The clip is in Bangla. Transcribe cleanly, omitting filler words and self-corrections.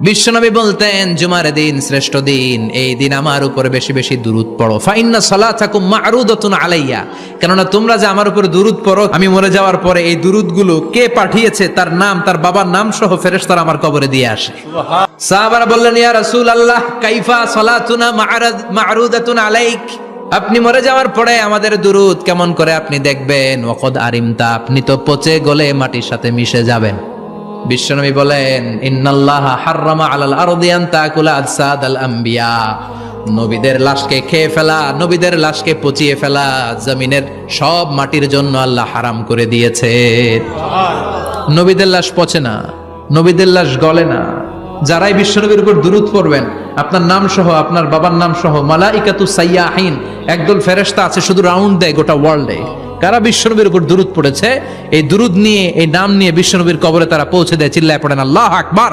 বিশ্বনবী বলতেন জুমার দিন শ্রেষ্ঠ দিন, এই দিন আমার উপরে বেশি বেশি দুরূদ পড়ো। ফাইন্না সালাতাকুম মা'রুদাতুন আলাইয়া, কেননা তোমরা যে আমার উপরে দুরূদ পড়ো, আমি মরে যাওয়ার পরে এই দুরূদগুলো কে পাঠিয়েছে তার নাম, তার বাবার নাম সহ ফেরেশতারা আমার কবরে দিয়ে আসে। সাহাবারা বললেন, ইয়া রাসূলুল্লাহ কাইফা সালাতুনা মা'রুদাতুন আলাইক, আপনি মরে যাওয়ার পরে আমাদের দুরূদ কেমন করে আপনি দেখবেন? ওয়াকাদ আরিমতা, আপনি তো পচে গলে মাটির সাথে মিশে যাবেন। বিশ্বনবী বলেন, ইন্নাল্লাহা হাররামা আলাল আরদি আন তাকুলা আজসাদাল আম্বিয়া, নবীদের লাশকে খেয়ে ফেলা, নবীদের লাশকে পচিয়ে ফেলা জমিনের সব মাটির জন্য আল্লাহ হারাম করে দিয়েছে। নবীদের লাশ পচে না, নবীদের লাশ গলে না। যারাই বিশ্বনবীর উপর দুরূদ পড়বেন, আপনার নাম সহ, আপনার বাবার নাম সহ, মালাইকাতু সাইয়াহিন, একদল ফেরেশতা আছে শুধু রাউন্ড দেয় গোটা ওয়ার্ল্ডে। কারা বিশ্বনবীর উপর দুরূদ পড়েছে, এই দুরূদ নিয়ে, এই নাম নিয়ে বিশ্বনবীর কবরে তারা পৌঁছে দেয়। চিল্লায় পড়েন আল্লাহু আকবার।